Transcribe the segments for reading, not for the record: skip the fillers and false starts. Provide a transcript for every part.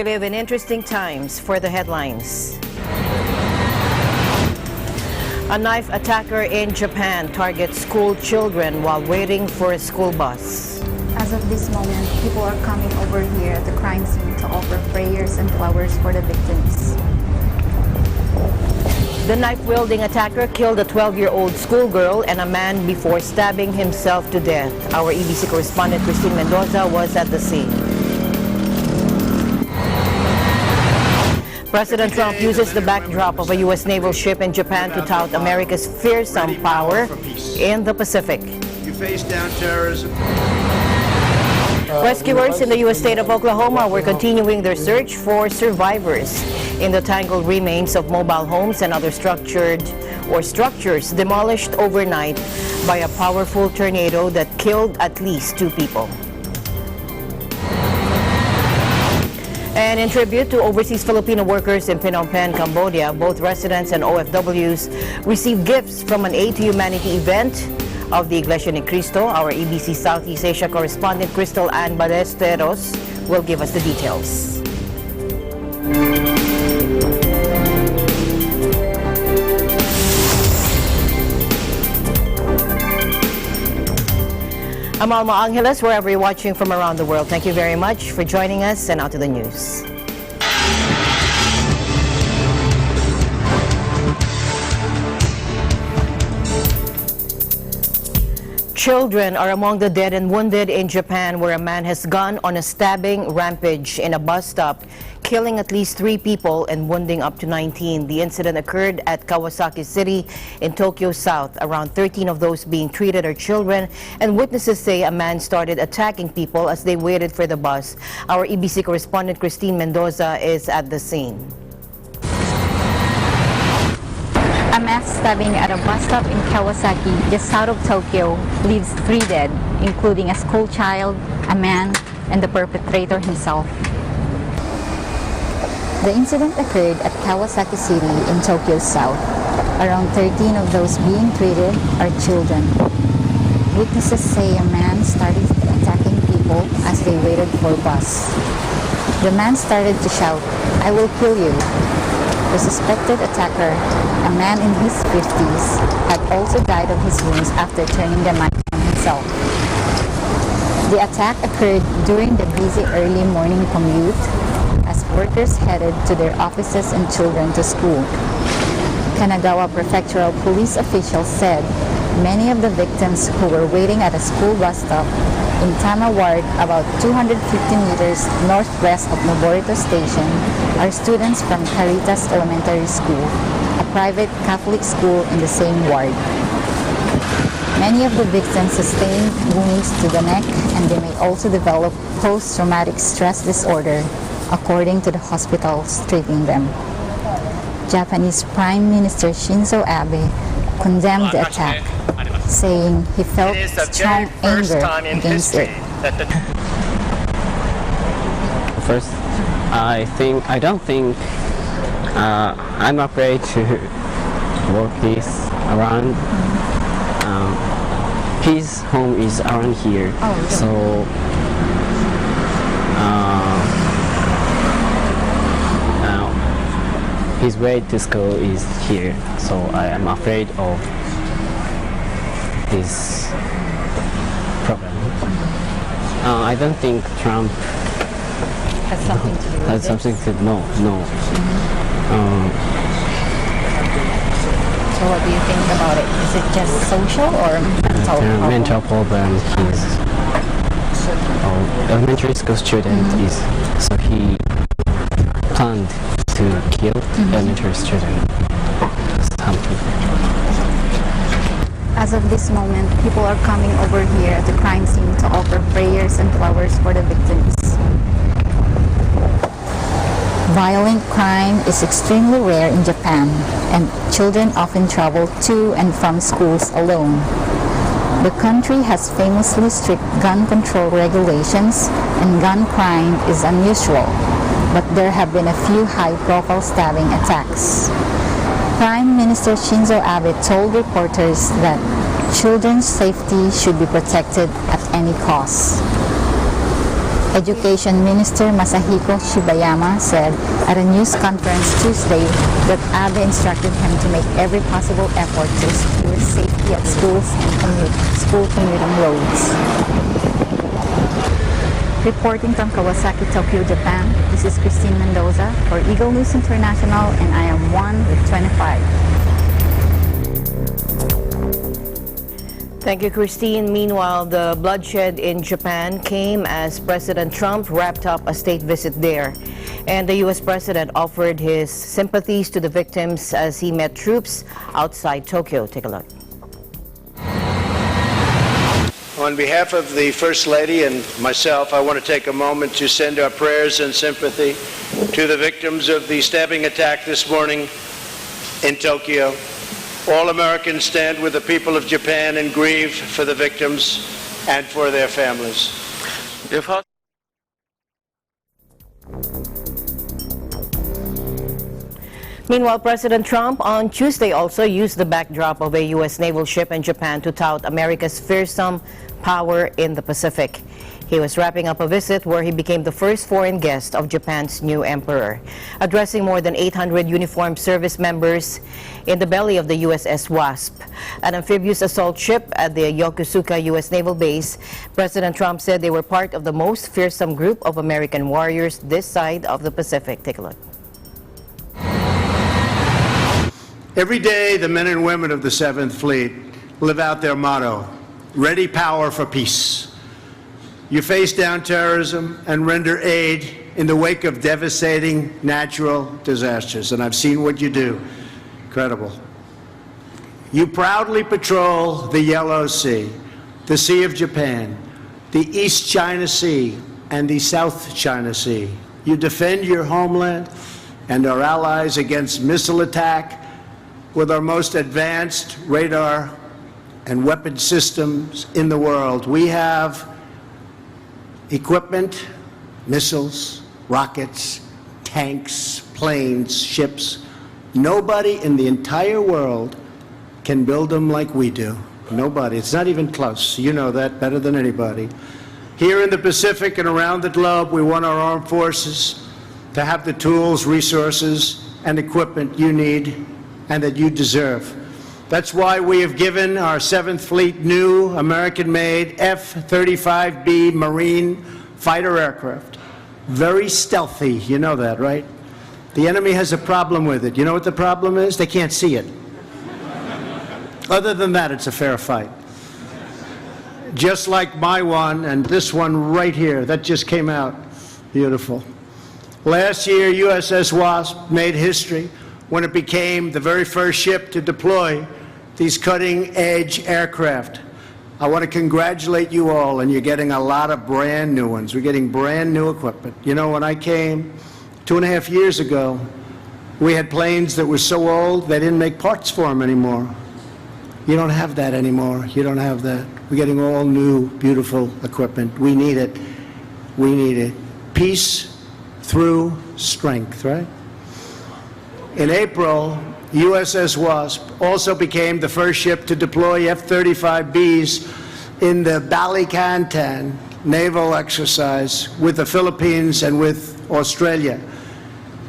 live in interesting times. For the headlines. A knife attacker in Japan targets school children while waiting for a school bus. As of this moment, people are coming over here at the crime scene to offer prayers and flowers for the victims. The knife-wielding attacker killed a 12-year-old schoolgirl and a man before stabbing himself to death. Our EBC correspondent Christine Mendoza was at the scene. President Trump uses the backdrop of a U.S. naval ship in Japan to tout America's fearsome power in the Pacific. You face down terrorism. Rescuers in the U.S. state of Oklahoma were continuing their search for survivors in the tangled remains of mobile homes and other structures demolished overnight by a powerful tornado that killed at least 2 people. And in tribute to overseas Filipino workers in Phnom Penh, Cambodia, both residents and OFWs received gifts from an Aid to Humanity event of the Iglesia Ni Cristo. Our EBC Southeast Asia correspondent Crystal Ann Ballesteros will give us the details. I'm Alma Angeles, wherever you're watching from around the world. Thank you very much for joining us, and now to the news. Children are among the dead and wounded in Japan, where a man has gone on a stabbing rampage in a bus stop, killing at least 3 people and wounding up to 19. The incident occurred at Kawasaki City in Tokyo South. Around 13 of those being treated are children, and witnesses say a man started attacking people as they waited for the bus. Our EBC correspondent Christine Mendoza is at the scene. A mass stabbing at a bus stop in Kawasaki, just south of Tokyo, leaves 3 dead, including a school child, a man, and the perpetrator himself. The incident occurred at Kawasaki City in Tokyo South. Around 13 of those being treated are children. Witnesses say a man started attacking people as they waited for a bus. The man started to shout, "I will kill you." The suspected attacker, a man in his 50s, had also died of his wounds after turning the knife on himself. The attack occurred during the busy early morning commute as workers headed to their offices and children to school. Kanagawa Prefectural Police officials said many of the victims who were waiting at a school bus stop in Tama Ward, about 250 meters northwest of Noborito Station, are students from Caritas Elementary School, a private Catholic school in the same ward. Many of the victims sustained wounds to the neck, and they may also develop post-traumatic stress disorder, according to the hospitals treating them. Japanese Prime Minister Shinzo Abe condemned the attack, saying he felt strong anger against it. First, I don't think I'm afraid to walk this around. His home is around here, so his way to school is here, so I am afraid of this problem. I don't think Trump Has something to do with has something to no. So what do you think about it? Is it just social or mental problem? Mental problem. He's elementary school student is, so he planned to kill elementary student. Something. As of this moment, people are coming over here at the crime scene to offer prayers and flowers for the victims. Violent crime is extremely rare in Japan, and children often travel to and from schools alone. The country has famously strict gun control regulations, and gun crime is unusual, but there have been a few high-profile stabbing attacks. Prime Minister Shinzo Abe told reporters that children's safety should be protected at any cost. Education Minister Masahiko Shibayama said at a news conference Tuesday that Abe instructed him to make every possible effort to secure safety at schools and school commuting roads. Reporting from Kawasaki, Tokyo, Japan, this is Christine Mendoza for Eagle News International, and I am 1 with 25. Thank you, Christine. Meanwhile, the bloodshed in Japan came as President Trump wrapped up a state visit there. And the U.S. President offered his sympathies to the victims as he met troops outside Tokyo. Take a look. On behalf of the First Lady and myself, I want to take a moment to send our prayers and sympathy to the victims of the stabbing attack this morning in Tokyo. All Americans stand with the people of Japan and grieve for the victims and for their families. Meanwhile, President Trump on Tuesday also used the backdrop of a U.S. naval ship in Japan to tout America's fearsome power in the Pacific. He was wrapping up a visit where he became the first foreign guest of Japan's new emperor. Addressing more than 800 uniformed service members in the belly of the USS Wasp, an amphibious assault ship at the Yokosuka U.S. Naval Base, President Trump said they were part of the most fearsome group of American warriors this side of the Pacific. Take a look. Every day, the men and women of the 7th Fleet live out their motto, ready power for peace. You face down terrorism and render aid in the wake of devastating natural disasters. And I've seen what you do. Incredible. You proudly patrol the Yellow Sea, the Sea of Japan, the East China Sea, and the South China Sea. You defend your homeland and our allies against missile attack with our most advanced radar and weapon systems in the world. We have equipment, missiles, rockets, tanks, planes, ships. Nobody in the entire world can build them like we do. Nobody. It's not even close. You know that better than anybody. Here in the Pacific and around the globe, we want our armed forces to have the tools, resources, and equipment you need and that you deserve. That's why we have given our 7th Fleet new American-made F-35B Marine fighter aircraft. Very stealthy, you know that, right? The enemy has a problem with it. You know what the problem is? They can't see it. Other than that, it's a fair fight. Just like my one and this one right here, that just came out. Beautiful. Last year, USS Wasp made history when it became the very first ship to deploy these cutting-edge aircraft. I want to congratulate you all, and you're getting a lot of brand new ones. We're getting brand new equipment. You know, when I came 2.5 years ago, we had planes that were so old they didn't make parts for them anymore. You don't have that anymore. You don't have that. We're getting all new, beautiful equipment. We need it. We need it. Peace through strength, right? In April, USS Wasp also became the first ship to deploy F-35Bs in the Balikantan naval exercise with the Philippines and with Australia.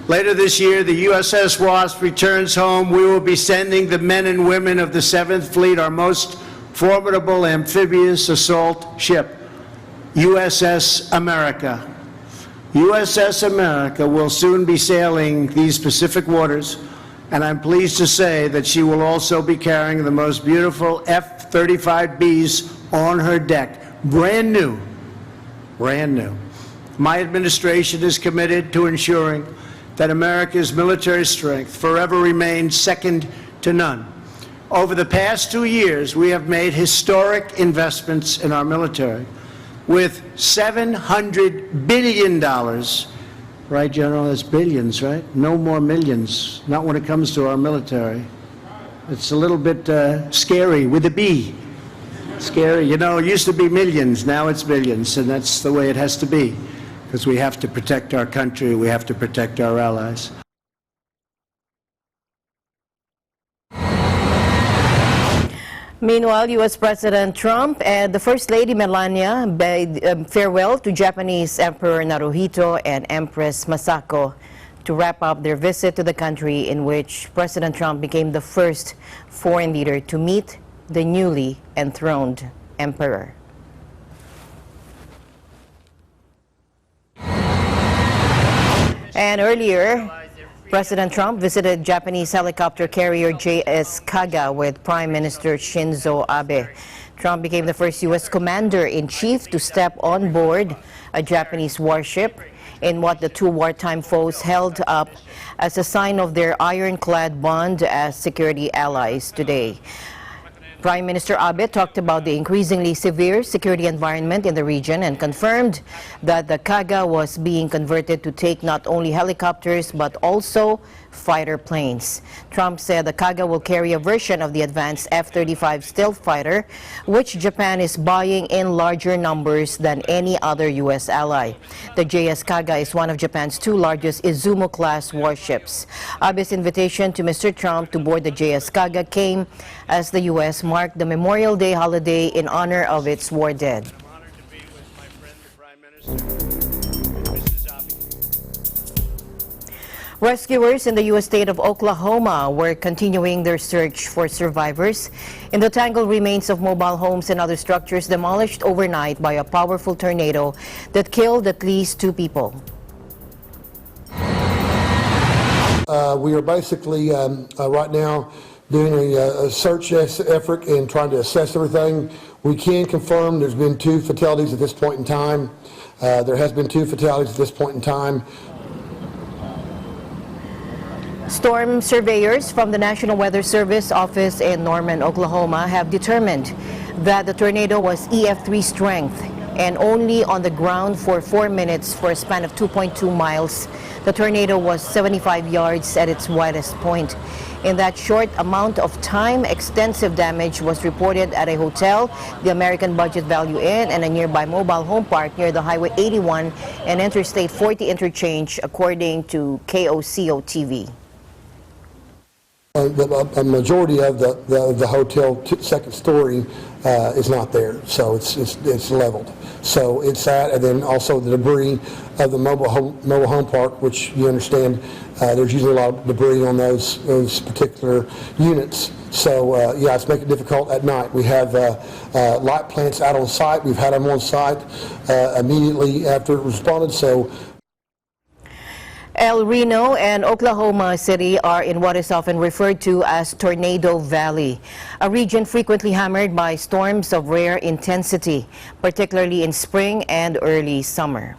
Later this year, the USS Wasp returns home. We will be sending the men and women of the 7th Fleet, our most formidable amphibious assault ship, USS America. USS America will soon be sailing these Pacific waters, and I'm pleased to say that she will also be carrying the most beautiful F-35Bs on her deck. Brand new. Brand new. My administration is committed to ensuring that America's military strength forever remains second to none. Over the past 2 years, we have made historic investments in our military with $700 billion. Right, General? That's billions, right? No more millions. Not when it comes to our military. It's a little bit scary with a B. Scary. You know, it used to be millions. Now it's billions. And that's the way it has to be. Because we have to protect our country. We have to protect our allies. Meanwhile, U.S. President Trump and the First Lady Melania bade farewell to Japanese Emperor Naruhito and Empress Masako to wrap up their visit to the country, in which President Trump became the first foreign leader to meet the newly enthroned emperor. And earlier, President Trump visited Japanese helicopter carrier JS Kaga with Prime Minister Shinzo Abe. Trump became the first U.S. commander-in-chief to step on board a Japanese warship in what the two wartime foes held up as a sign of their ironclad bond as security allies today. Prime Minister Abe talked about the increasingly severe security environment in the region and confirmed that the Kaga was being converted to take not only helicopters but also fighter planes. Trump said the Kaga will carry a version of the advanced F-35 stealth fighter, which Japan is buying in larger numbers than any other U.S. ally. The JS Kaga is one of Japan's two largest Izumo-class warships. Abe's invitation to Mr. Trump to board the JS Kaga came as the U.S. marked the Memorial Day holiday in honor of its war dead. I'm honored to be with my friend, the Prime Minister, Mrs. Abe. Rescuers in the U.S. state of Oklahoma were continuing their search for survivors in the tangled remains of mobile homes and other structures demolished overnight by a powerful tornado that killed at least 2 people. We are basically right now doing a search effort and trying to assess everything. We can confirm there's been 2 fatalities at this point in time. There has been 2 fatalities at this point in time. Storm surveyors from the National Weather Service office in Norman, Oklahoma have determined that the tornado was EF3 strength and only on the ground for 4 minutes for a span of 2.2 miles. The tornado was 75 yards at its widest point. In that short amount of time, extensive damage was reported at a hotel, the American Budget Value Inn, and a nearby mobile home park near the Highway 81 and Interstate 40 interchange, according to KOCO TV. A majority of the hotel second story is not there, so it's leveled. So it's that, and then also the debris of the mobile home park, which you understand there's usually a lot of debris on those particular units. So yeah, it's making it difficult at night. We have light plants out on site. We've had them on site immediately after it responded. So El Reno and Oklahoma City are in what is often referred to as Tornado Valley, a region frequently hammered by storms of rare intensity, particularly in spring and early summer.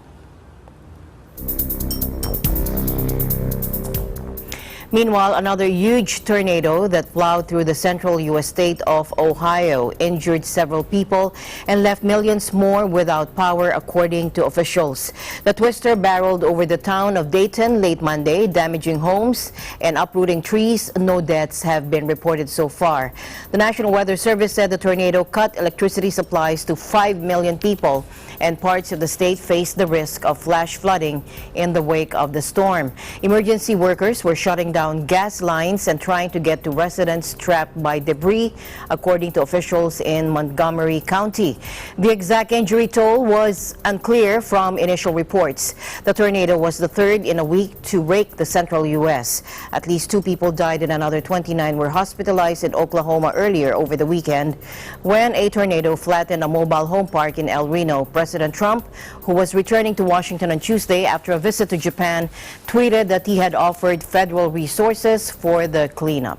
Meanwhile, another huge tornado that plowed through the central U.S. state of Ohio injured several people and left millions more without power, according to officials. The twister barreled over the town of Dayton late Monday, damaging homes and uprooting trees. No deaths have been reported so far. The National Weather Service said the tornado cut electricity supplies to 5 million people, and parts of the state faced the risk of flash flooding in the wake of the storm. Emergency workers were shutting down gas lines and trying to get to residents trapped by debris, according to officials in Montgomery County. The exact injury toll was unclear from initial reports. The tornado was the third in a week to rake the central U.S. At least 2 people died and another 29 were hospitalized in Oklahoma earlier over the weekend when a tornado flattened a mobile home park in El Reno. President Trump, who was returning to Washington on Tuesday after a visit to Japan, tweeted that he had offered federal resources for the cleanup.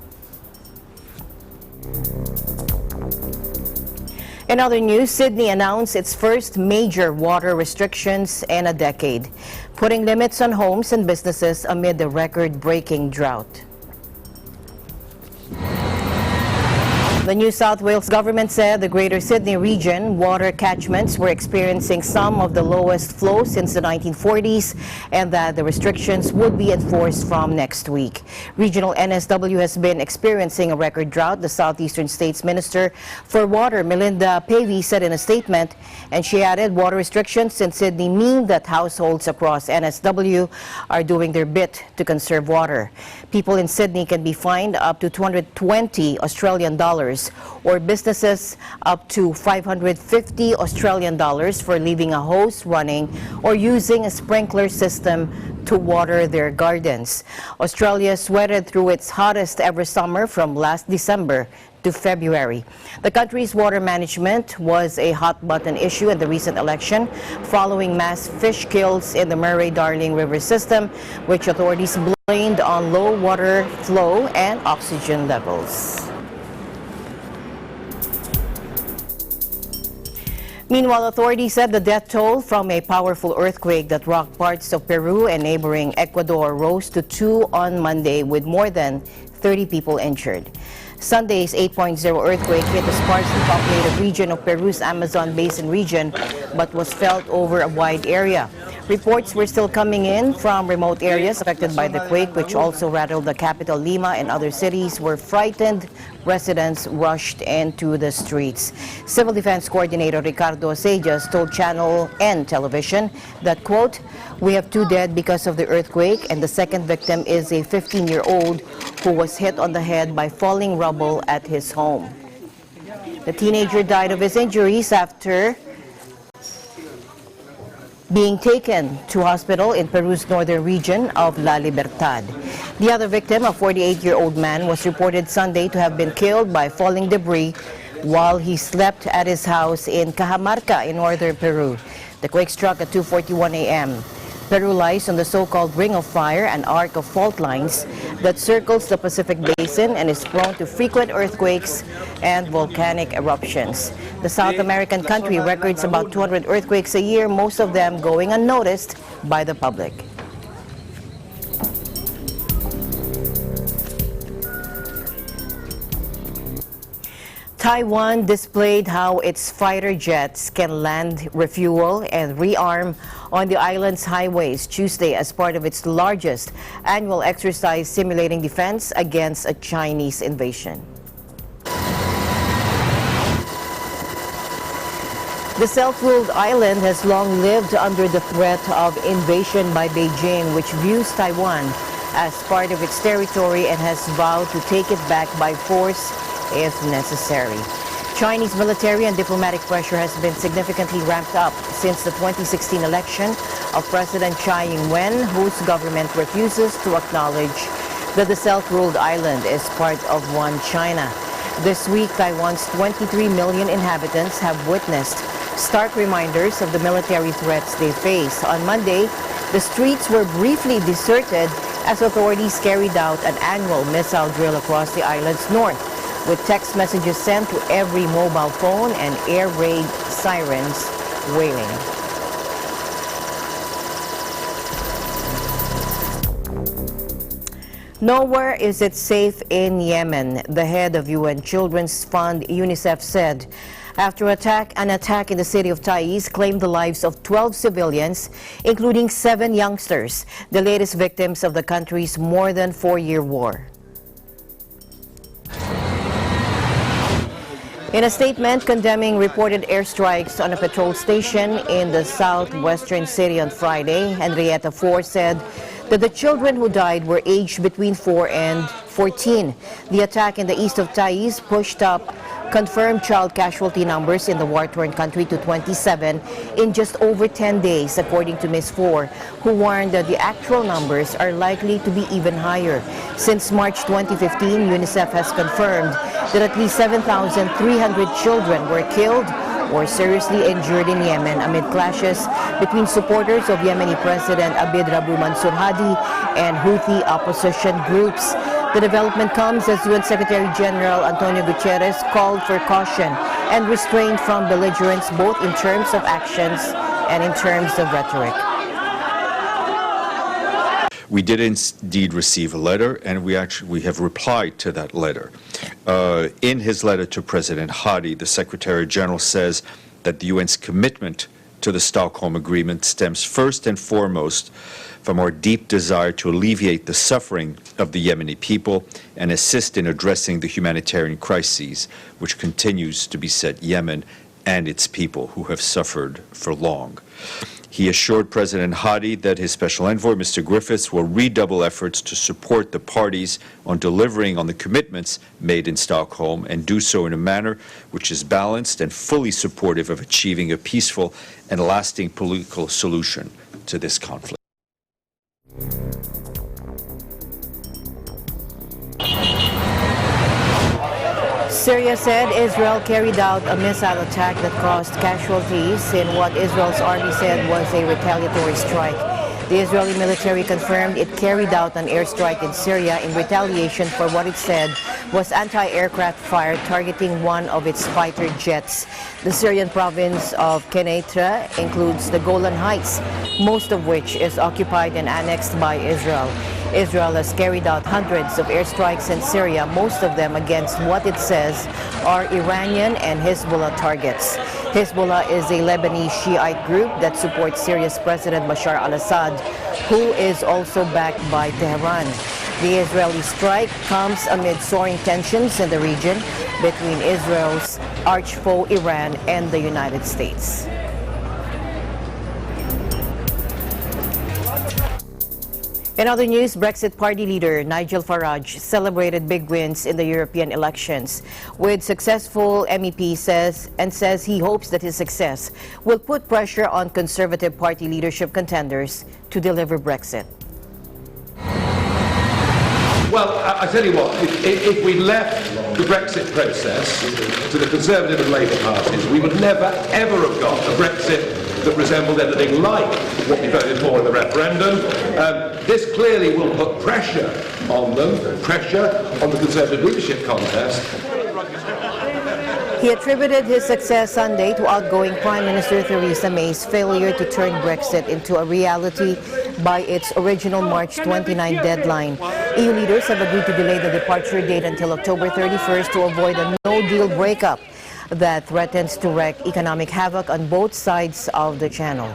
In other news, Sydney announced its first major water restrictions in a decade, putting limits on homes and businesses amid the record-breaking drought. The New South Wales government said the Greater Sydney region water catchments were experiencing some of the lowest flow since the 1940s and that the restrictions would be enforced from next week. Regional NSW has been experiencing a record drought, the Southeastern States Minister for Water, Melinda Pavey, said in a statement, and she added water restrictions in Sydney mean that households across NSW are doing their bit to conserve water. People in Sydney can be fined up to $220 Australian or businesses up to $550 for leaving a hose running or using a sprinkler system to water their gardens. Australia sweated through its hottest ever summer from last December to February. The country's water management was a hot button issue in the recent election following mass fish kills in the Murray-Darling River system, which authorities blamed on low water flow and oxygen levels. Meanwhile, authorities said the death toll from a powerful earthquake that rocked parts of Peru and neighboring Ecuador rose to 2 on Monday, with more than 30 people injured. Sunday's 8.0 earthquake hit the sparsely populated region of Peru's Amazon Basin region, but was felt over a wide area. Reports were still coming in from remote areas affected by the quake, which also rattled the capital Lima, and other cities were frightened. Residents rushed into the streets. Civil Defense Coordinator Ricardo Sejas told Channel N television that, quote, "We have 2 dead because of the earthquake, and the second victim is a 15-year-old who was hit on the head by falling rubble at his home." The teenager died of his injuries after being taken to hospital in Peru's northern region of La Libertad. The other victim, a 48-year-old man, was reported Sunday to have been killed by falling debris while he slept at his house in Cajamarca in northern Peru. The quake struck at 2:41 a.m. Peru lies on the so-called Ring of Fire, an arc of fault lines that circles the Pacific Basin and is prone to frequent earthquakes and volcanic eruptions. The South American country records about 200 earthquakes a year, most of them going unnoticed by the public. Taiwan displayed how its fighter jets can land, refuel, and rearm on the island's highways Tuesday as part of its largest annual exercise simulating defense against a Chinese invasion. The self-ruled island has long lived under the threat of invasion by Beijing, which views Taiwan as part of its territory and has vowed to take it back by force if necessary. Chinese military and diplomatic pressure has been significantly ramped up since the 2016 election of President Tsai Ing-wen, whose government refuses to acknowledge that the self-ruled island is part of one China. This week, Taiwan's 23 million inhabitants have witnessed stark reminders of the military threats they face. On Monday, the streets were briefly deserted as authorities carried out an annual missile drill across the island's north, with text messages sent to every mobile phone and air raid sirens wailing. Nowhere is it safe in Yemen, the head of UN Children's Fund UNICEF said, after an attack in the city of Taiz claimed the lives of 12 civilians, including 7 youngsters, the latest victims of the country's more than 4-year war. In a statement condemning reported airstrikes on a patrol station in the southwestern city on Friday, Henrietta Fore said that the children who died were aged between 4 and 14. The attack in the east of Taiz pushed up confirmed child casualty numbers in the war-torn country to 27 in just over 10 days, according to Ms. Fore, who warned that the actual numbers are likely to be even higher. Since March 2015, UNICEF has confirmed that at least 7,300 children were killed or seriously injured in Yemen amid clashes between supporters of Yemeni President Abid Rabu Mansur Hadi and Houthi opposition groups. The development comes as UN Secretary General Antonio Guterres called for caution and restraint from belligerents, both in terms of actions and in terms of rhetoric. We did indeed receive a letter, and we have replied to that letter. In his letter to President Hadi, the Secretary General says that the UN's commitment to the Stockholm Agreement stems first and foremost from our deep desire to alleviate the suffering of the Yemeni people and assist in addressing the humanitarian crises which continues to beset Yemen and its people who have suffered for long. He assured President Hadi that his special envoy, Mr. Griffiths, will redouble efforts to support the parties on delivering on the commitments made in Stockholm and do so in a manner which is balanced and fully supportive of achieving a peaceful and lasting political solution to this conflict. Syria said Israel carried out a missile attack that caused casualties in what Israel's army said was a retaliatory strike. The Israeli military confirmed it carried out an airstrike in Syria in retaliation for what it said was anti-aircraft fire targeting one of its fighter jets. The Syrian province of Quneitra includes the Golan Heights, most of which is occupied and annexed by Israel. Israel has carried out hundreds of airstrikes in Syria, most of them against what it says are Iranian and Hezbollah targets. Hezbollah is a Lebanese Shiite group that supports Syria's President Bashar al-Assad, who is also backed by Tehran. The Israeli strike comes amid soaring tensions in the region between Israel's arch-foe Iran and the United States. In other news, Brexit Party leader Nigel Farage celebrated big wins in the European elections with successful MEP says he hopes that his success will put pressure on Conservative Party leadership contenders to deliver Brexit. Well, I tell you what, if we left the Brexit process to the Conservative and Labour parties, we would never, ever have got a Brexit that resembled anything like what we voted for in the referendum. This clearly will put pressure on them, pressure on the Conservative leadership contest. He attributed his success Sunday to outgoing Prime Minister Theresa May's failure to turn Brexit into a reality by its original March 29 deadline. EU leaders have agreed to delay the departure date until October 31st to avoid a no-deal breakup that threatens to wreak economic havoc on both sides of the channel.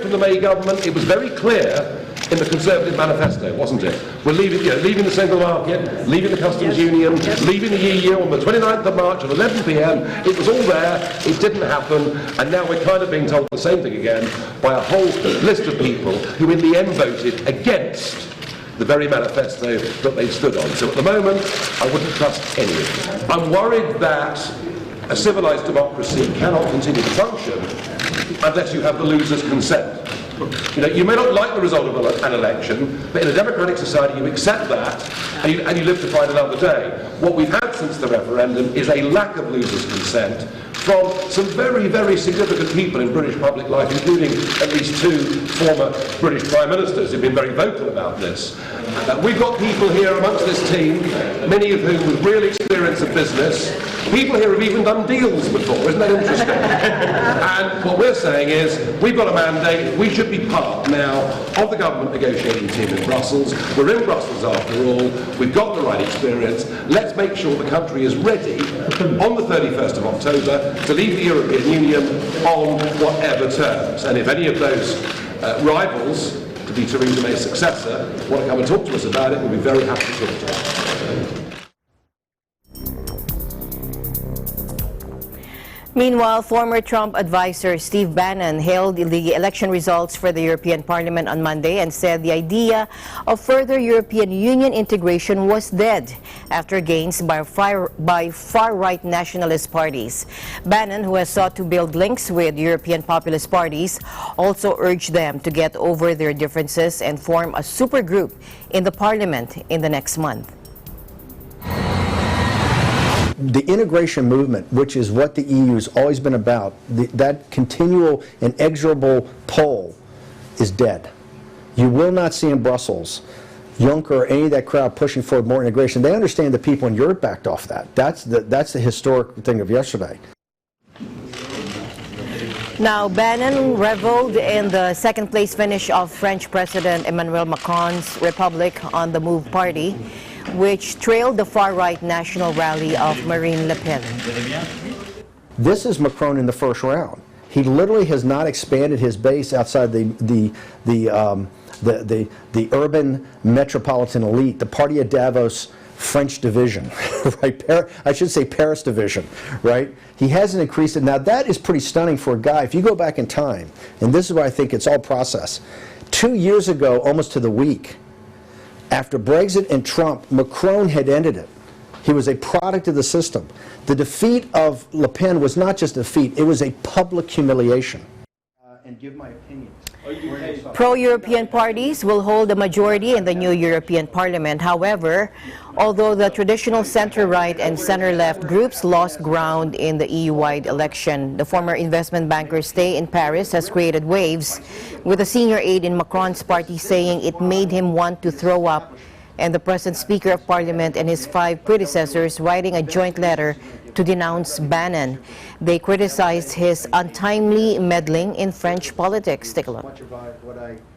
From the May government, it was very clear in the Conservative manifesto, wasn't it? We're leaving the single market, leaving the customs union, leaving the EU on the 29th of March at 11 p.m. It was all there, it didn't happen, and now we're kind of being told the same thing again by a whole list of people who in the end voted against the very manifesto that they stood on. So at the moment, I wouldn't trust any of them. I'm worried that a civilised democracy cannot continue to function unless you have the loser's consent. You know, you may not like the result of an election, but in a democratic society you accept that and you live to fight another day. What we've had since the referendum is a lack of loser's consent from some very, very significant people in British public life, including at least two former British Prime Ministers who've been very vocal about this. We've got people here amongst this team, many of whom with real experience of business. People here have even done deals before, isn't that interesting? And what we're saying is, we've got a mandate, we should be part now of the government negotiating team in Brussels. We're in Brussels after all, we've got the right experience. Let's make sure the country is ready on the 31st of October to leave the European Union on whatever terms. And if any of those rivals, to be Theresa May's successor, want to come and talk to us about it, we'll be very happy to talk to them. Meanwhile, former Trump advisor Steve Bannon hailed the election results for the European Parliament on Monday and said the idea of further European Union integration was dead after gains by far-right nationalist parties. Bannon, who has sought to build links with European populist parties, also urged them to get over their differences and form a supergroup in the Parliament in the next month. The integration movement, which is what the EU has always been about, that continual, inexorable pull is dead. You will not see in Brussels Juncker or any of that crowd pushing for more integration. They understand the people in Europe backed off that. That's the historic thing of yesterday. Now, Bannon reveled in the second-place finish of French President Emmanuel Macron's Republic on the Move party, which trailed the far-right national rally of Marine Le Pen. This is Macron in the first round. He literally has not expanded his base outside the urban metropolitan elite. The party of Davos French division, right? I should say Paris division, right? He hasn't increased it. Now that is pretty stunning for a guy. If you go back in time, and this is why I think it's all process. 2 years ago, almost to the week, after Brexit and Trump, Macron had ended it. He was a product of the system. The defeat of Le Pen was not just a defeat, it was a public humiliation. And give my opinions. Pro-European parties will hold a majority in the new European Parliament. However, although the traditional center-right and center-left groups lost ground in the EU-wide election, the former investment banker's stay in Paris has created waves, with a senior aide in Macron's party saying it made him want to throw up, and the present Speaker of Parliament and his 5 predecessors writing a joint letter to denounce Bannon. They criticized his untimely meddling in French politics. Take a look.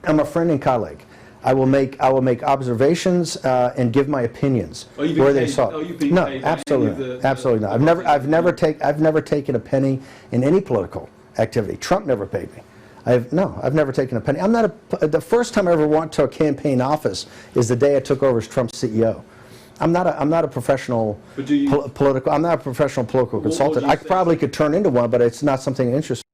I'm a friend and colleague. I will make observations and give my opinions where they saw it. No, absolutely, absolutely not. I've never taken a penny in any political activity. Trump never paid me. I've never taken a penny. The first time I ever went to a campaign office is the day I took over as Trump's CEO. I'm not a professional political. I'm not a professional political consultant. I probably could turn into one, but it's not something that interests me.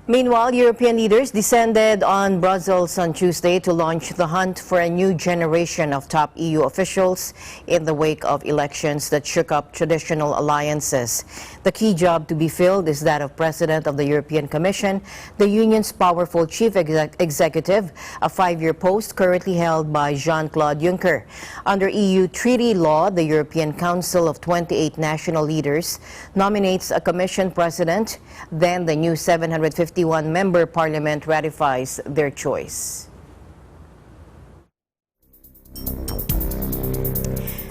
Meanwhile, European leaders descended on Brussels on Tuesday to launch the hunt for a new generation of top EU officials in the wake of elections that shook up traditional alliances. The key job to be filled is that of President of the European Commission, the Union's powerful chief executive, a 5-year post currently held by Jean-Claude Juncker. Under EU treaty law, the European Council of 28 national leaders nominates a Commission president, then the new 751-member parliament ratifies their choice.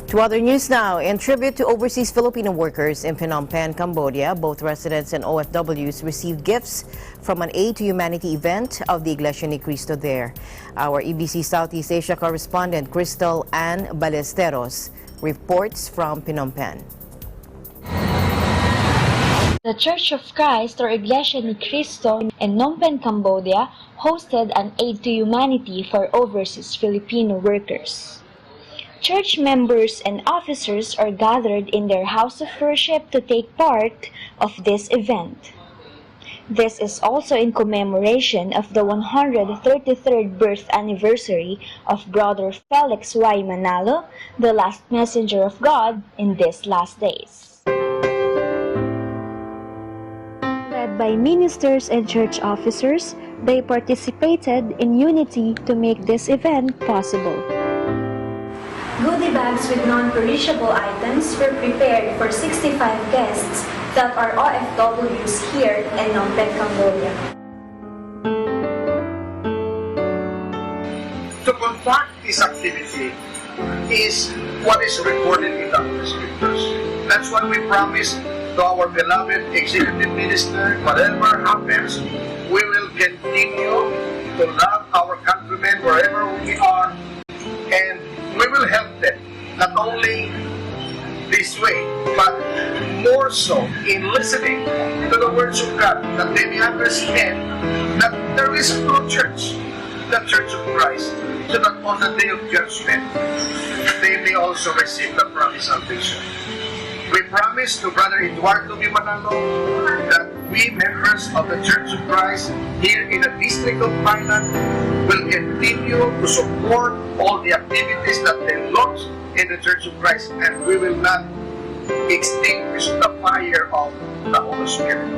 To other news now. In tribute to overseas Filipino workers in Phnom Penh, Cambodia, both residents and OFWs received gifts from an Aid to Humanity event of the Iglesia Ni Cristo there. Our EBC Southeast Asia correspondent Crystal Ann Ballesteros reports from Phnom Penh. The Church of Christ, or Iglesia Ni Cristo, in Phnom Penh, Cambodia, hosted an Aid to Humanity for overseas Filipino workers. Church members and officers are gathered in their house of worship to take part of this event. This is also in commemoration of the 133rd birth anniversary of Brother Felix Y. Manalo, the last messenger of God in these last days. Led by ministers and church officers, they participated in unity to make this event possible. Goodie bags with non-perishable items were prepared for 65 guests that are OFWs here in Phnom Penh, Cambodia. To conduct this activity is what is recorded in the Holy Scriptures. That's what we promise to our beloved executive minister. Whatever happens, we will continue to love our countrymen wherever we are, and we will help them, not only this way, but more so in listening to the words of God, that they may understand that there is a true church, the Church of Christ, so that on the day of judgment, they may also receive the promised salvation. We promise to Brother Eduardo B. Manalo that we, members of the Church of Christ here in the District of Thailand, will continue to support all the activities that they launch in the Church of Christ, and we will not extinguish the fire of the Holy Spirit.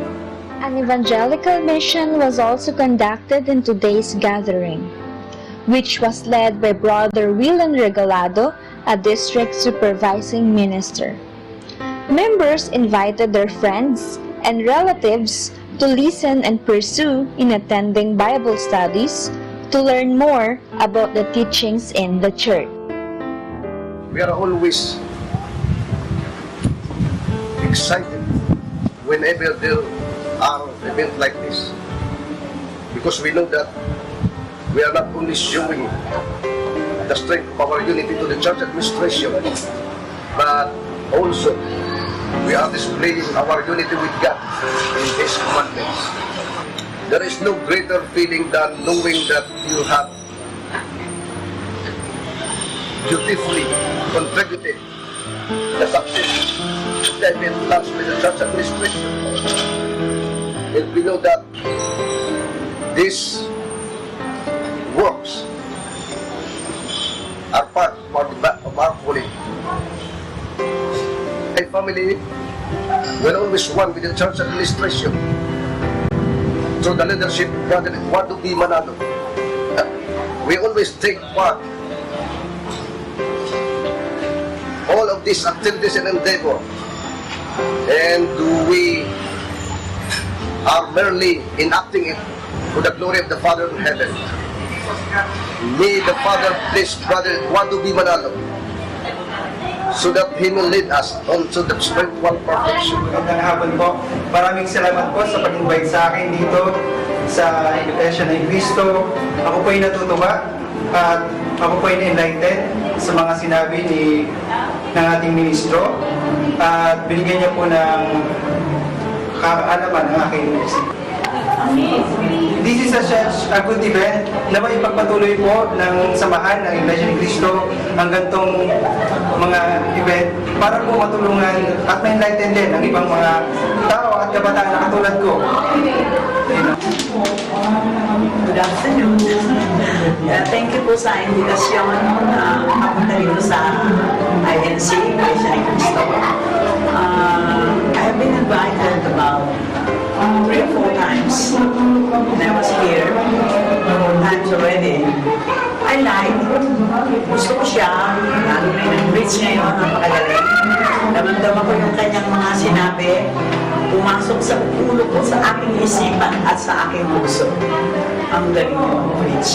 An evangelical mission was also conducted in today's gathering, which was led by Brother Willen Regalado, a district supervising minister. Members invited their friends and relatives to listen and pursue in attending Bible studies to learn more about the teachings in the church. We are always excited whenever there are events like this, because we know that we are not only showing the strength of our unity to the church administration, but also we are displaying our unity with God in His commandments. There is no greater feeling than knowing that you have dutifully contributed the success that been plans with the church administration. And we know that these works are part of our calling. My family will always one with the church administration. So the leadership, Brother Eduardo B. Manalo, we always take part all of these activities and endeavor, and we are merely enacting it for the glory of the Father in heaven. May the Father bless Brother Eduardo B. Manalo so that He will lead us onto the spiritual perfection. Magandang hapon po. Maraming salamat po sa pag-invite sa akin dito sa Iglesia ni Cristo. Ako po ay natutuwa at ako po ay enlightened sa mga sinabi ng ating ministro at binigyan niya po ng kaalaman ng aking ministro. This is a good event na maipagpatuloy po ng samahan ng Iglesia ni Cristo ang gantong mga event para po matulungan at ma-enlighten din ang ibang mga tao at kabataan na katulad ko. Good afternoon. Thank you po sa invitasyon papunta dito sa INC, Iglesia ni Cristo. I have been invited about 3 or 4 times when I was here, 4 times already. I like, gusto ko siya, lalo na yung bridge ngayon, napakagaling. Damang-dama ko yung kanyang mga sinabi, pumasok sa ulo ko, sa aking isipan at sa aking puso. Ang galing yung bridge.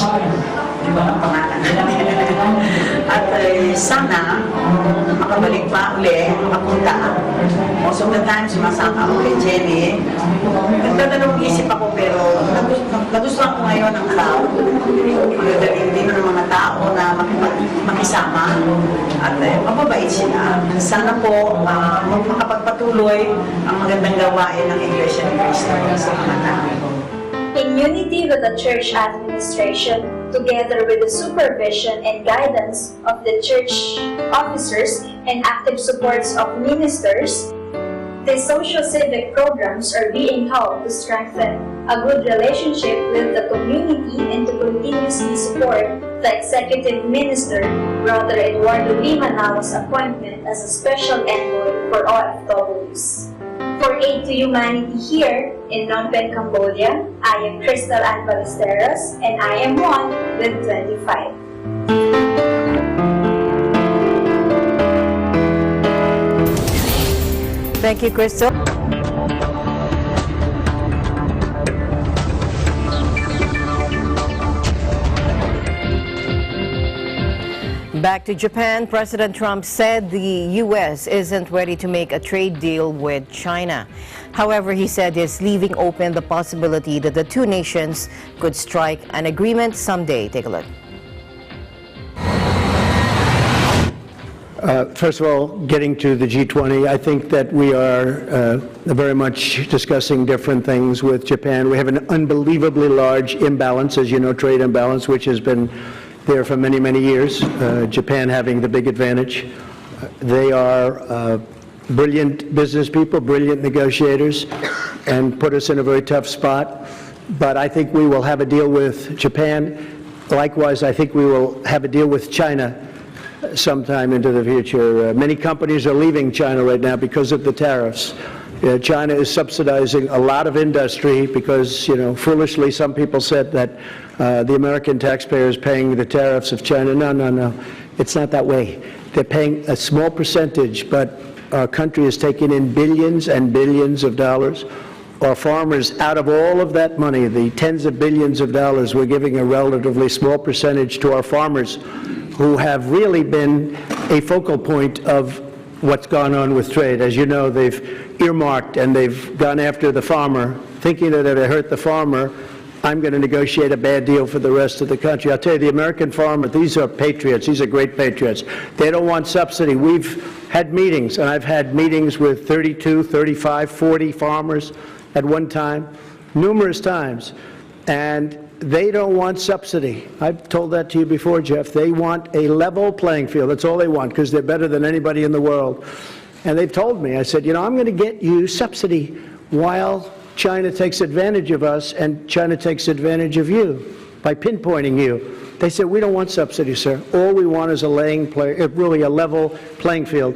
Di ba ang pangalan? At sana, makabalik pa uli, makapunta. Most of the time, sumasama ako kay Jenny. Nagdadalawang isip ako, pero nagustuhan ko ngayon ang crowd. Magaling din ng mga tao na makisama. At mababait sila. Sana po, makapagpatuloy ang magandang gawain ng Iglesia ni Cristo sa mga tao. In unity with the church administration, together with the supervision and guidance of the church officers and active supports of ministers, the social civic programs are being held to strengthen a good relationship with the community and to continuously support the executive minister, Brother Eduardo B. Manalo's appointment as a special envoy for OFWs. For Aid to Humanity here in Phnom Penh, Cambodia, I am Crystal Ann Ballesteros, and I am 1 with 25. Thank you, Crystal. Back to Japan, President Trump said the U.S. isn't ready to make a trade deal with China. However, he said he's leaving open the possibility that the two nations could strike an agreement someday. Take a look. First of all, getting to the G20, I think that we are very much discussing different things with Japan. We have an unbelievably large imbalance, as you know, trade imbalance, which has been there for many, many years, Japan having the big advantage. They are brilliant business people, brilliant negotiators, and put us in a very tough spot. But I think we will have a deal with Japan. Likewise, I think we will have a deal with China sometime into the future. Many companies are leaving China right now because of the tariffs. China is subsidizing a lot of industry because, foolishly some people said that the American taxpayer is paying the tariffs of China. No. It's not that way. They're paying a small percentage, but our country is taking in billions and billions of dollars. Our farmers, out of all of that money, the tens of billions of dollars, we're giving a relatively small percentage to our farmers who have really been a focal point of what's gone on with trade. As you know, they've earmarked and they've gone after the farmer, thinking that if they hurt the farmer, I'm going to negotiate a bad deal for the rest of the country. I'll tell you, the American farmer, these are patriots. These are great patriots. They don't want subsidy. We've had meetings, and I've had meetings with 32, 35, 40 farmers at one time, numerous times. And they don't want subsidy. I've told that to you before, Jeff. They want a level playing field. That's all they want, because they're better than anybody in the world. And they've told me, I said, you know, I'm going to get you subsidy while China takes advantage of us and China takes advantage of you by pinpointing you. They said, we don't want subsidy, sir. All we want is really a level playing field.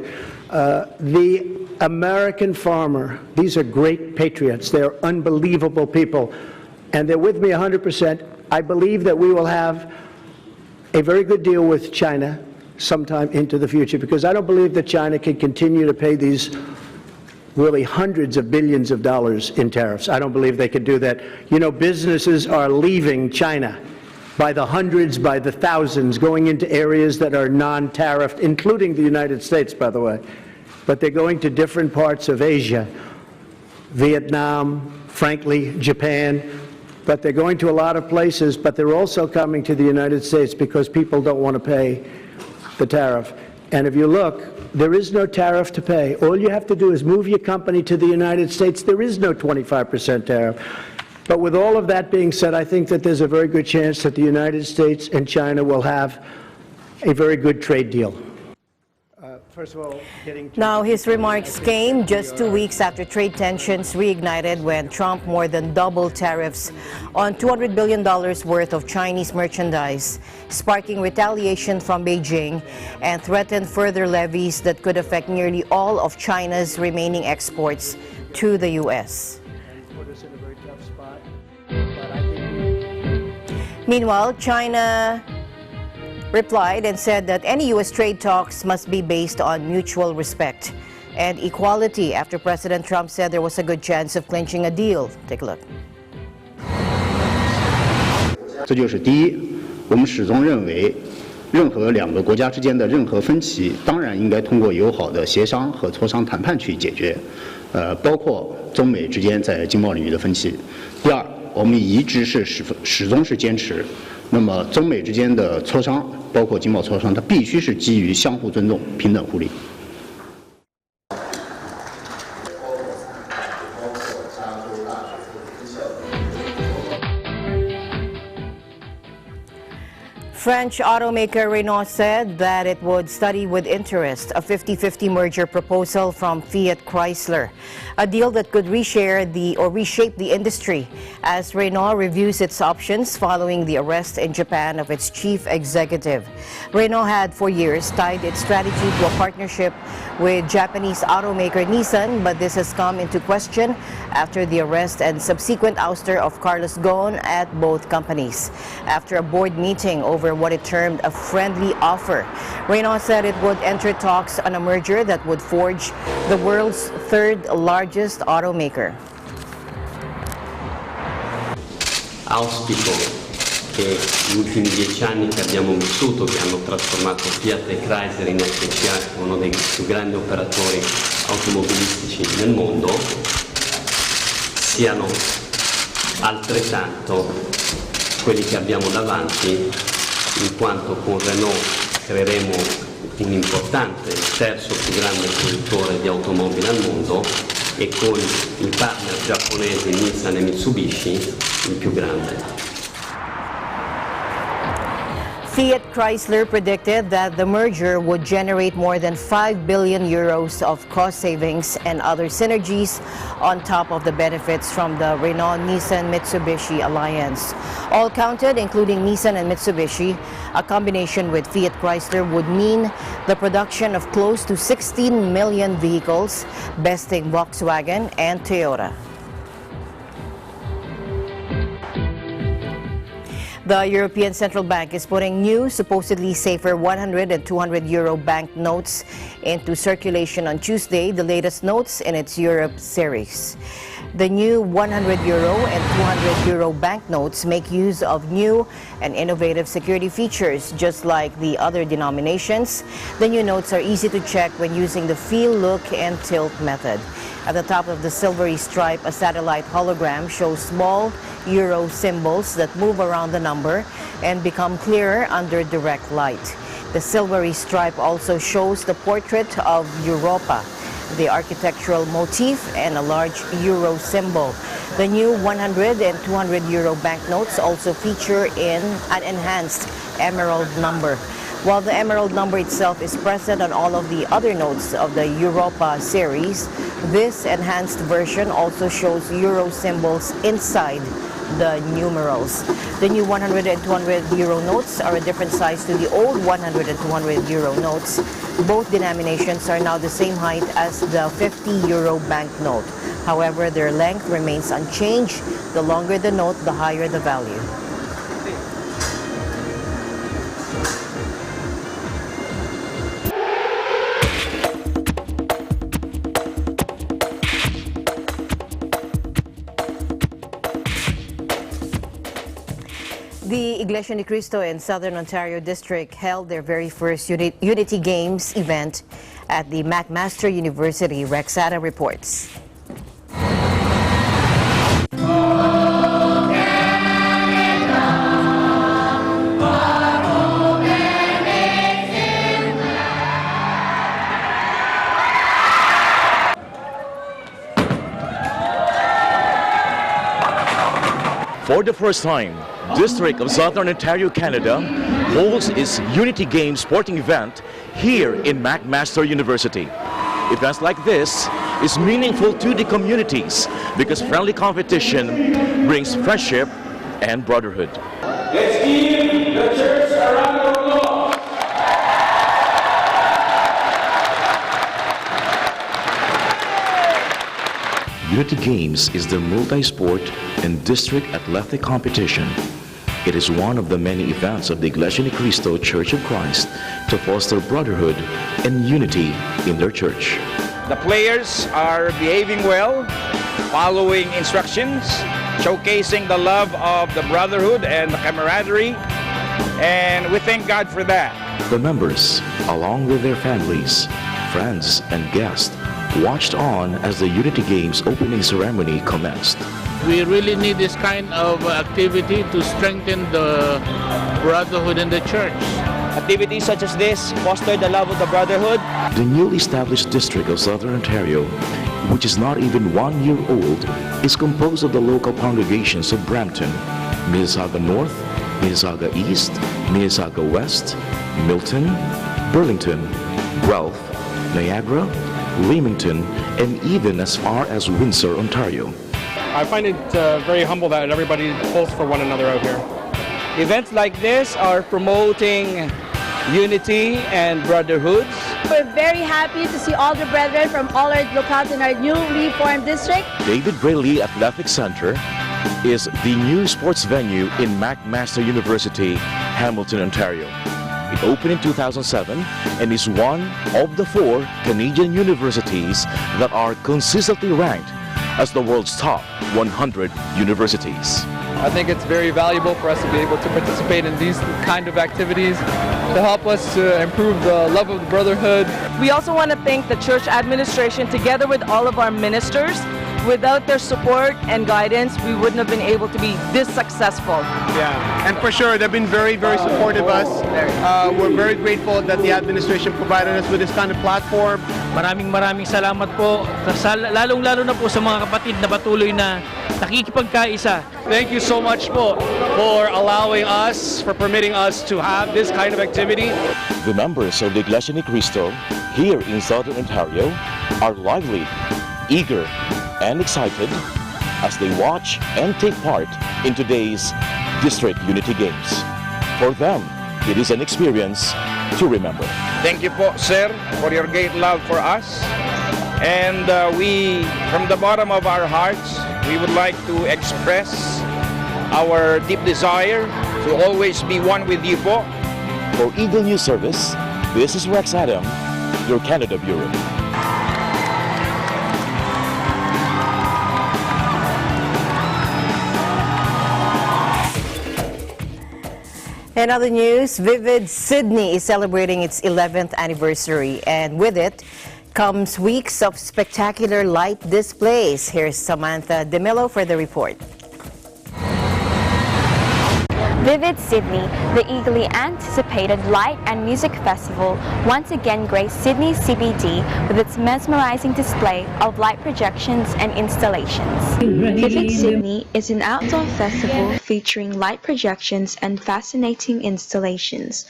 The American farmer, these are great patriots. They're unbelievable people. And they're with me 100%. I believe that we will have a very good deal with China sometime into the future, because I don't believe that China can continue to pay these really hundreds of billions of dollars in tariffs. I don't believe they can do that. You know, businesses are leaving China by the hundreds, by the thousands, going into areas that are non-tariffed, including the United States, by the way. But they're going to different parts of Asia, Vietnam, frankly, Japan. But they're going to a lot of places, but they're also coming to the United States because people don't want to pay the tariff. And if you look, there is no tariff to pay. All you have to do is move your company to the United States. There is no 25% tariff. But with all of that being said, I think that there's a very good chance that the United States and China will have a very good trade deal. First of all, Now, his remarks came just 2 weeks after trade tensions reignited when Trump more than doubled tariffs on $200 billion worth of Chinese merchandise, sparking retaliation from Beijing and threatened further levies that could affect nearly all of China's remaining exports to the U.S. Meanwhile, China replied and said that any U.S. trade talks must be based on mutual respect and equality after President Trump said there was a good chance of clinching a deal. Take a look. 这就是第一，我们始终认为，任何两个国家之间的任何分歧，当然应该通过友好的协商和磋商谈判去解决，包括中美之间在经贸领域的分歧。第二，我们一直是始终是坚持。 那么，中美之间的磋商，包括经贸磋商，它必须是基于相互尊重、平等互利。 French automaker Renault said that it would study with interest a 50-50 merger proposal from Fiat Chrysler, a deal that could reshape the industry as Renault reviews its options following the arrest in Japan of its chief executive. Renault had for years tied its strategy to a partnership with Japanese automaker Nissan, but this has come into question after the arrest and subsequent ouster of Carlos Ghosn at both companies. After a board meeting over what it termed a friendly offer, Renault said it would enter talks on a merger that would forge the world's third largest automaker. Auspico che gli ultimi 10 anni che abbiamo vissuto, che hanno trasformato Fiat e Chrysler in SCA, uno dei più grandi operatori automobilistici nel mondo, siano altrettanto quelli che abbiamo davanti, in quanto con Renault creeremo un importante, il terzo più grande produttore di automobili al mondo, e con i partner giapponesi Nissan e Mitsubishi il più grande. Fiat Chrysler predicted that the merger would generate more than 5 billion euros of cost savings and other synergies on top of the benefits from the Renault-Nissan-Mitsubishi alliance. All counted, including Nissan and Mitsubishi, a combination with Fiat Chrysler would mean the production of close to 16 million vehicles, besting Volkswagen and Toyota. The European Central Bank is putting new, supposedly safer 100 and 200 euro bank notes into circulation on Tuesday, the latest notes in its Europe series. The new 100 euro and 200 euro banknotes make use of new and innovative security features, just like the other denominations. The new notes are easy to check when using the feel, look, and tilt method. At the top of the silvery stripe, a satellite hologram shows small euro symbols that move around the number and become clearer under direct light. The silvery stripe also shows the portrait of Europa, the architectural motif, and a large euro symbol. The new 100 and 200 euro banknotes also feature in an enhanced emerald number. While the emerald number itself is present on all of the other notes of the Europa series, this enhanced version also shows euro symbols inside the numerals. The new 100 and 200 euro notes are a different size to the old 100 and 200 euro notes. Both denominations are now the same height as the 50 euro banknote. However, their length remains unchanged. The longer the note, the higher the value. The Iglesia Ni Cristo in Southern Ontario District held their very first Unity Games event at the McMaster University. Rex Adam reports. For the first time, District of Southern Ontario, Canada holds its Unity Games sporting event here in McMaster University. Events like this is meaningful to the communities because friendly competition brings friendship and brotherhood. Let's give the church a round of applause. Unity Games is the multi-sport and district athletic competition. It is one of the many events of the Iglesia Ni Cristo Church of Christ to foster brotherhood and unity in their church. The players are behaving well, following instructions, showcasing the love of the brotherhood and the camaraderie, and we thank God for that. The members, along with their families, friends, and guests, watched on as the Unity Games opening ceremony commenced. We really need this kind of activity to strengthen the brotherhood in the church. Activities such as this foster the love of the brotherhood. The newly established District of Southern Ontario, which is not even 1 year old, is composed of the local congregations of Brampton, Mississauga North, Mississauga East, Mississauga West, Milton, Burlington, Guelph, Niagara, Leamington, and even as far as Windsor, Ontario. I find it very humble that everybody pulls for one another out here. Events like this are promoting unity and brotherhoods. We're very happy to see all the brethren from all our locales in our newly formed district. David Gray Lee Athletic Center is the new sports venue in McMaster University, Hamilton, Ontario. It opened in 2007 and is one of the 4 Canadian universities that are consistently ranked as the world's top 100 universities. I think it's very valuable for us to be able to participate in these kind of activities to help us to improve the love of the brotherhood. We also want to thank the church administration together with all of our ministers. Without their support and guidance, we wouldn't have been able to be this successful. Yeah, and for sure, they've been very, very supportive of us. We're very grateful that the administration provided us with this kind of platform. Maraming salamat po, lalong-lalo na po sa mga kapatid na patuloy na nakikipagkaisa. Thank you so much po for allowing us, for permitting us to have this kind of activity. The members of the Iglesia Ni Cristo here in Southern Ontario are lively, eager, and excited as they watch and take part in today's District Unity Games. For them, it is an experience to remember. Thank you po, sir, for your great love for us. And we, from the bottom of our hearts, we would like to express our deep desire to always be one with you po. For Eagle News Service, this is Rex Adam, your Canada Bureau. In other news, Vivid Sydney is celebrating its 11th anniversary, and with it comes weeks of spectacular light displays. Here's Samantha DeMillo for the report. Vivid Sydney, the eagerly anticipated light and music festival, once again graced Sydney CBD with its mesmerizing display of light projections and installations. Vivid Sydney is an outdoor festival featuring light projections and fascinating installations.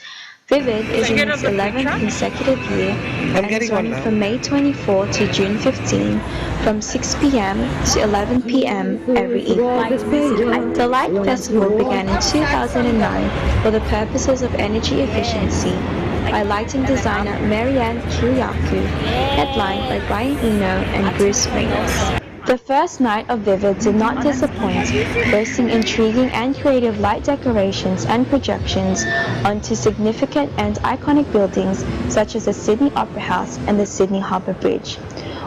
Vivid is in its 11th consecutive year and is running from May 24 to June 15 from 6 p.m. to 11 p.m. every evening. The Light Festival began in 2009 for the purposes of energy efficiency by lighting designer Marianne Kiriakou, headlined by Brian Eno and Bruce Reynolds. The first night of Vivid did not disappoint, boasting intriguing and creative light decorations and projections onto significant and iconic buildings such as the Sydney Opera House and the Sydney Harbour Bridge.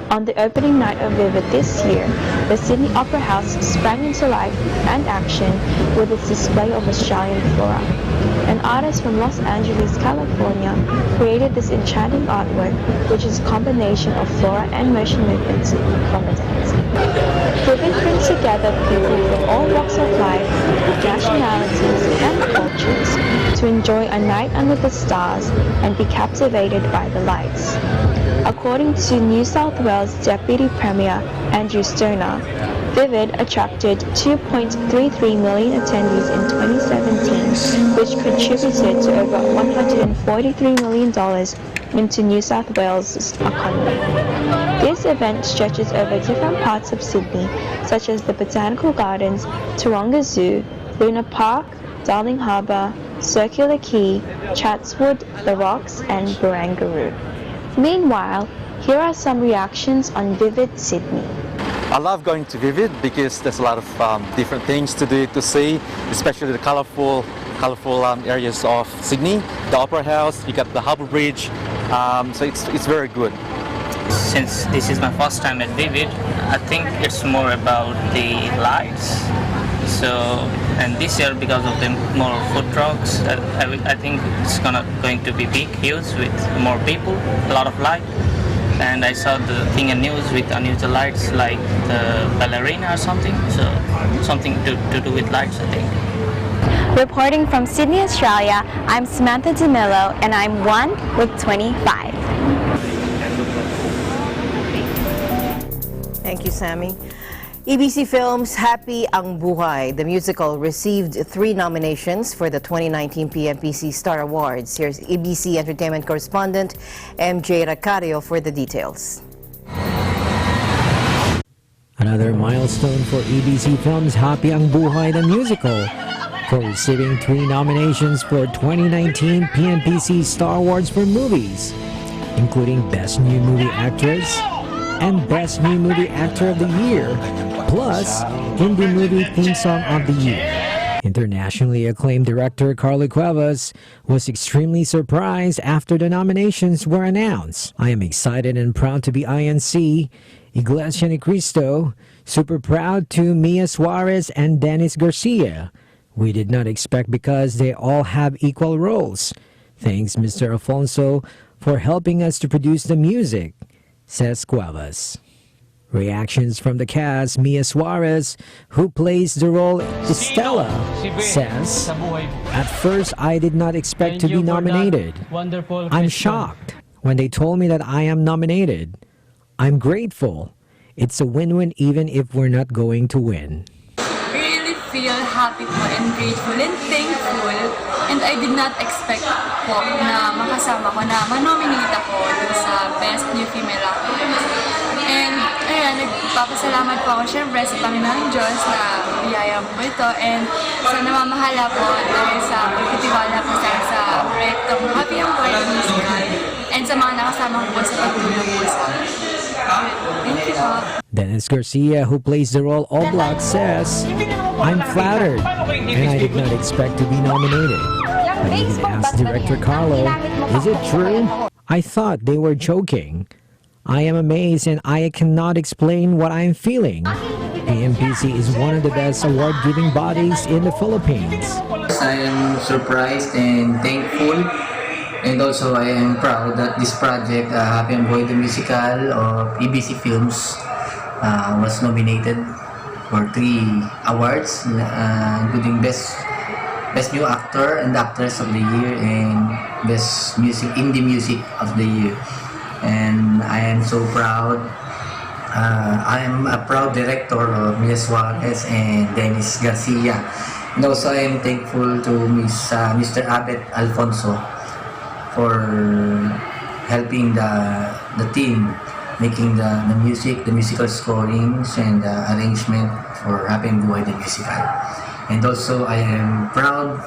On the opening night of Vivid this year, the Sydney Opera House sprang into life and action with its display of Australian flora. An artist from Los Angeles, California, created this enchanting artwork, which is a combination of flora and motion movements from a dance. Vivid brings together people from all walks of life, nationalities, and cultures to enjoy a night under the stars and be captivated by the lights. According to New South Wales Deputy Premier Andrew Stoner, Vivid attracted 2.33 million attendees in 2017, which contributed to over $143 million into New South Wales' economy. This event stretches over different parts of Sydney, such as the Botanical Gardens, Taronga Zoo, Luna Park, Darling Harbour, Circular Quay, Chatswood, The Rocks, and Barangaroo. Meanwhile, here are some reactions on Vivid Sydney. I love going to Vivid because there's a lot of different things to do, to see, especially the colorful areas of Sydney. The Opera House, you got the Harbour Bridge, so it's very good. Since this is my first time at Vivid, I think it's more about the lights. So, and this year because of the more food trucks, I think it's going to be big, huge, with more people, a lot of light. And I saw the thing in news with unusual lights like the ballerina or something, so something to do with lights, I think. Reporting from Sydney, Australia, I'm Samantha DeMillo and I'm 1 with 25. Thank you, Sammy. EBC Films' Happy Ang Buhay, the musical, received 3 nominations for the 2019 PMPC Star Awards. Here's EBC Entertainment correspondent MJ Racario for the details. Another milestone for EBC Films' Happy Ang Buhay, the musical, for receiving 3 nominations for 2019 PMPC Star Awards for movies, including Best New Movie Actress and Best New Movie Actor of the Year, plus Indie Movie Theme Song of the Year. Internationally acclaimed director Carly Cuevas was extremely surprised after the nominations were announced. I am excited and proud to be INC, Iglesia Ni Cristo, super proud to Mia Suarez and Dennis Garcia. We did not expect because they all have equal roles. Thanks Mr. Alfonso for helping us to produce the music, says Cuevas. Reactions from the cast. Mia Suarez, who plays the role Estella, says, "At first I did not expect to be nominated. I'm shocked when they told me that I am nominated. I'm grateful. It's a win-win even if we're not going to win." I really feel happy po and grateful and thankful, and I did not expect po na makasama ko, na manominate ako sa Best New Female Actress. And ayan, nagpapasalamat po ako syempre sa Panginoon Diyos na biyaya po ito, and sa namamahala po dahil sa pagtitiwala po sa proyektong Happy Ang Buhay Musical, and sa mga nakasama ko po sa pagtulong po sa akin. Thank you po. Dennis Garcia, who plays the role Oblak, says, "I'm flattered and I did not expect to be nominated. I even asked director Carlo, is it true? I thought they were joking. I am amazed and I cannot explain what I am feeling. PMPC is one of the best award-giving bodies in the Philippines." I am surprised and thankful, and also I am proud that this project, Happy Ang Buhay the Musical of EBC Films, was nominated for 3 awards, including Best Best New Actor and Actress of the Year and Best Music Indie Music of the Year. And I am so proud. I am a proud director of Mia Suarez and Dennis Garcia. And also I am thankful to Mr. Abet Alfonso for helping the team making the music, the musical scorings and arrangement for Happy and Buhay the Musical. And also I am proud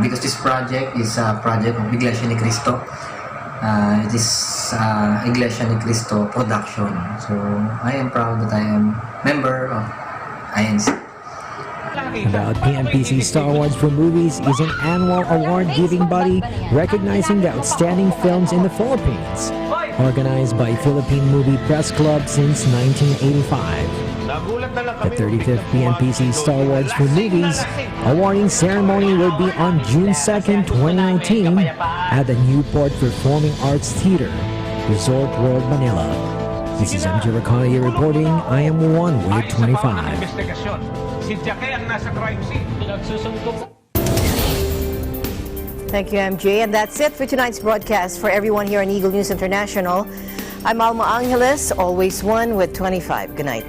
because this project is a project of Iglesia Ni Cristo. It is Iglesia Ni Cristo production. So I am proud that I am member of INC. About PMPC Star Awards for Movies is an annual award-giving body recognizing the outstanding films in the Philippines, organized by Philippine Movie Press Club since 1985. The 35th PMPC Star Awards for Movies awarding ceremony will be on June 2nd, 2019 at the Newport Performing Arts Theater, Resort World Manila. This is MJ Racalia reporting. I am one with 25. Thank you, MJ. And that's it for tonight's broadcast. For everyone here on Eagle News International, I'm Alma Angeles, always one with 25. Good night.